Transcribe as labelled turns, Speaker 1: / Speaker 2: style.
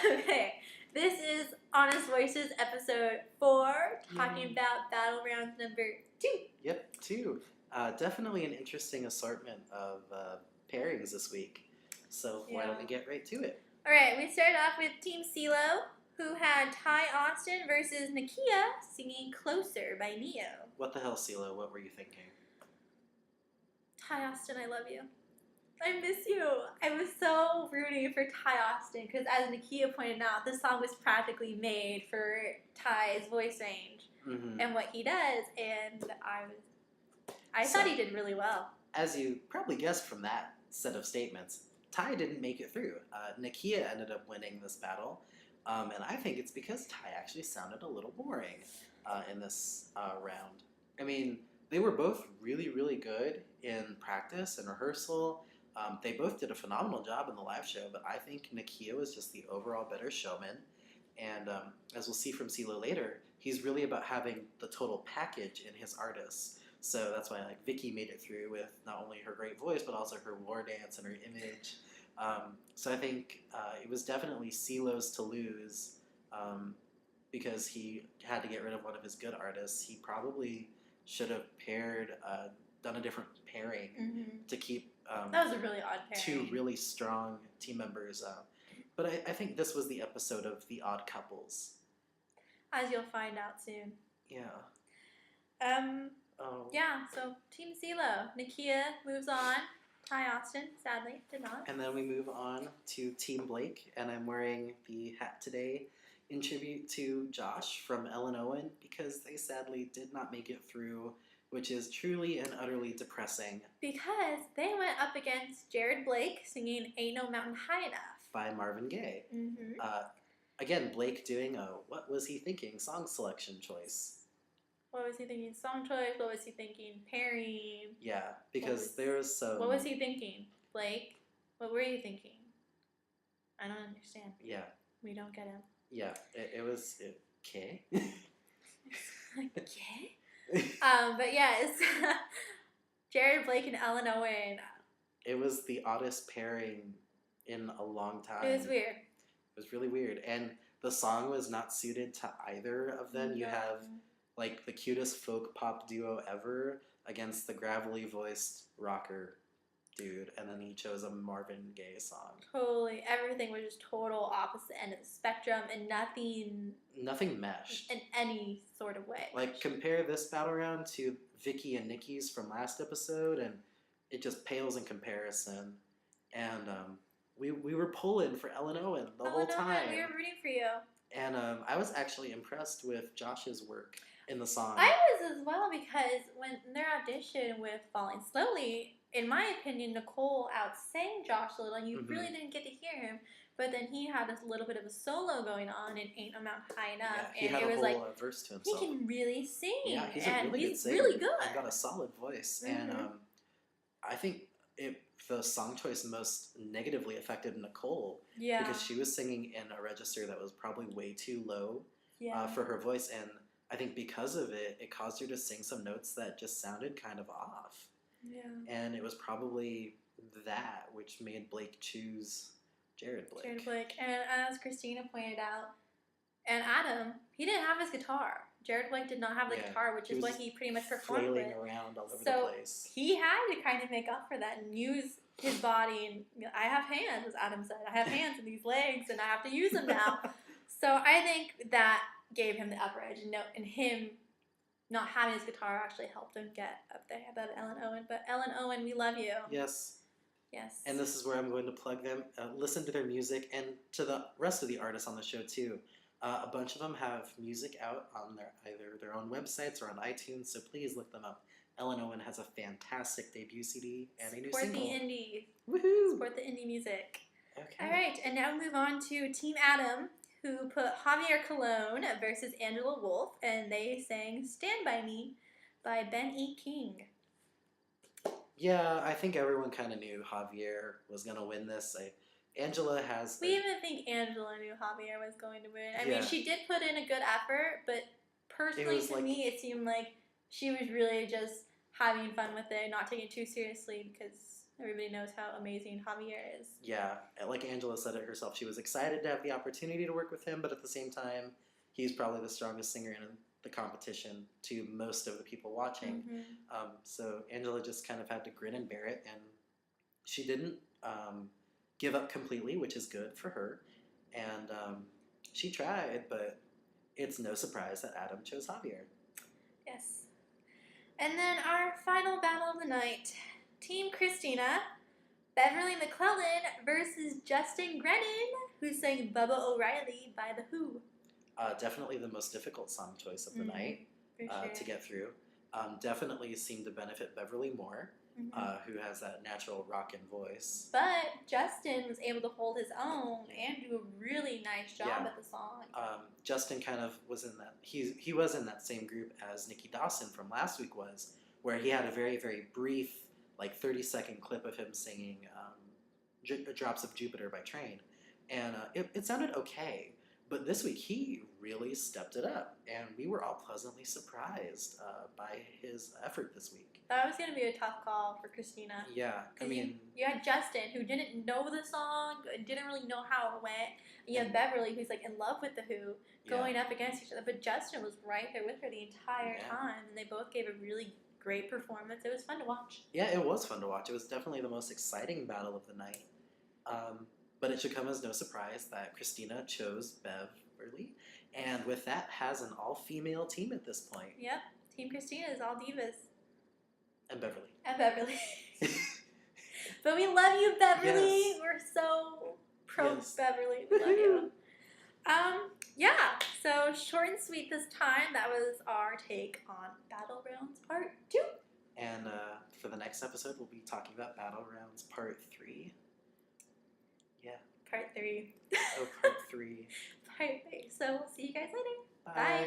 Speaker 1: Okay. This is Honest Voices episode 4, talking about battle round number 2.
Speaker 2: Yep, 2. Definitely an interesting assortment of pairings this week. So why don't we get right to it?
Speaker 1: Alright, we started off with Team CeeLo, who had Ty Austin versus Nakia singing Closer by Neo.
Speaker 2: What the hell, CeeLo? What were you thinking?
Speaker 1: Ty Austin, I love you. I miss you. I was so rooting for Ty Austin because, as Nakia pointed out, this song was practically made for Ty's voice range and what he does, and I thought he did really well.
Speaker 2: As you probably guessed from that set of statements, Ty didn't make it through. Nakia ended up winning this battle, and I think it's because Ty actually sounded a little boring in this round. I mean, they were both really, really good in practice and rehearsal. They both did a phenomenal job in the live show, but I think Nakia was just the overall better showman. And as we'll see from CeeLo later, he's really about having the total package in his artists. So that's why Vicky made it through with not only her great voice, but also her war dance and her image. So I think it was definitely CeeLo's to lose because he had to get rid of one of his good artists. He probably should have done a different pairing to keep
Speaker 1: that was a really odd pairing.
Speaker 2: 2 really strong team members. But I think this was the episode of the odd couples.
Speaker 1: As you'll find out soon.
Speaker 2: Yeah.
Speaker 1: Yeah, so Team CeeLo. Nakia moves on. Ty Austin, sadly, did not.
Speaker 2: And then we move on to Team Blake, and I'm wearing the hat today in tribute to Josh from Ellen Owen because they sadly did not make it through, which is truly and utterly depressing.
Speaker 1: Because they went up against Jared Blake singing Ain't No Mountain High Enough
Speaker 2: by Marvin Gaye. Again, Blake doing a what was he thinking song selection choice.
Speaker 1: What was he thinking song choice? What was he thinking pairing?
Speaker 2: Yeah, because there was some...
Speaker 1: What was he thinking? Blake, what were you thinking? I don't understand.
Speaker 2: Yeah.
Speaker 1: We don't get him.
Speaker 2: Yeah, it was... Okay?
Speaker 1: Okay? But yes, Jared Blake and Ellen Owen.
Speaker 2: It was the oddest pairing in a long time.
Speaker 1: It was weird.
Speaker 2: It was really weird. And the song was not suited to either of them. You have the cutest folk pop duo ever against the gravelly voiced rocker dude, and then he chose a Marvin Gaye song.
Speaker 1: Totally. Everything was just total opposite end of the spectrum, and nothing
Speaker 2: meshed
Speaker 1: in any sort of way.
Speaker 2: Compare this battle round to Vicky and Nikki's from last episode, and it just pales in comparison. And we were pulling for Ellen Owen the whole time.
Speaker 1: We were rooting for you.
Speaker 2: And I was actually impressed with Josh's work in the song.
Speaker 1: I was as well, because when their audition with Falling Slowly, in my opinion, Nicole outsang Josh a little, and you really didn't get to hear him. But then he had a little bit of a solo going on in Ain't No Mountain High Enough,
Speaker 2: yeah,
Speaker 1: and it was
Speaker 2: whole, verse to himself.
Speaker 1: He can really sing.
Speaker 2: Yeah, he's a really good singer.
Speaker 1: Really good.
Speaker 2: He's got a solid voice, and I think the song choice most negatively affected Nicole because she was singing in a register that was probably way too low for her voice, and I think because of it, it caused her to sing some notes that just sounded kind of off.
Speaker 1: Yeah.
Speaker 2: And it was probably that which made Blake choose Jared Blake.
Speaker 1: And as Christina pointed out, and Adam, he didn't have his guitar. Jared Blake did not have the guitar, which is what he pretty much performed with.
Speaker 2: Flailing around all over the place.
Speaker 1: He had to kind of make up for that and use his body. And I have hands, as Adam said. I have hands and these legs, and I have to use them now. So I think that gave him the upper edge, and him not having his guitar actually helped him get up there above Ellen Owen. But Ellen Owen, we love you.
Speaker 2: Yes.
Speaker 1: Yes.
Speaker 2: And this is where I'm going to plug them. Listen to their music, and to the rest of the artists on the show too. A bunch of them have music out on either their own websites or on iTunes, so please look them up. Ellen Owen has a fantastic debut CD and a new single.
Speaker 1: Support the indie.
Speaker 2: Woohoo!
Speaker 1: Support the indie music.
Speaker 2: Okay.
Speaker 1: All right, and now we move on to Team Adam, who put Javier Colon versus Angela Wolf, and they sang Stand By Me by Ben E. King.
Speaker 2: Yeah, I think everyone kind of knew Javier was going to win this. Angela has...
Speaker 1: We even think Angela knew Javier was going to win. I mean, she did put in a good effort, but personally to me, it seemed like she was really just having fun with it, not taking it too seriously, because, Everybody knows how amazing Javier is.
Speaker 2: Yeah, like Angela said it herself, she was excited to have the opportunity to work with him, but at the same time, he's probably the strongest singer in the competition to most of the people watching. So Angela just kind of had to grin and bear it, and she didn't give up completely, which is good for her. And she tried, but it's no surprise that Adam chose Javier.
Speaker 1: Yes. And then our final battle of the night, Team Christina, Beverly McClellan versus Justin Grennan, who sang Bubba O'Reilly by The Who.
Speaker 2: Definitely the most difficult song choice of the night to get through. Definitely seemed to benefit Beverly more, who has that natural rockin' voice.
Speaker 1: But Justin was able to hold his own and do a really nice job at the song.
Speaker 2: Justin kind of was in that, he was in that same group as Nikki Dawson from last week was, where he had a very, very brief, like 30-second clip of him singing Drops of Jupiter by Train. And it sounded okay. But this week, he really stepped it up, and we were all pleasantly surprised by his effort this week.
Speaker 1: That was going to be a tough call for Christina.
Speaker 2: Yeah, I mean...
Speaker 1: You had Justin, who didn't know the song, didn't really know how it went. You have Beverly, who's like in love with The Who, going up against each other. But Justin was right there with her the entire time, and they both gave a really great performance. It was fun to watch. Yeah,
Speaker 2: it was fun to watch. It was definitely the most exciting battle of the night. But it should come as no surprise that Christina chose Beverly, and with that has an all-female team at this point.
Speaker 1: Yep, Team Christina is all divas.
Speaker 2: And Beverly.
Speaker 1: And Beverly. But we love you, Beverly. Yes. We're so pro-Beverly. We love you. So short and sweet this time. That was our take on Battle Rounds Part 2.
Speaker 2: And for the next episode, we'll be talking about Battle Rounds Part 3. Yeah.
Speaker 1: Part 3.
Speaker 2: Oh, Part 3.
Speaker 1: Part 3. So we'll see you guys later.
Speaker 2: Bye.
Speaker 1: Bye.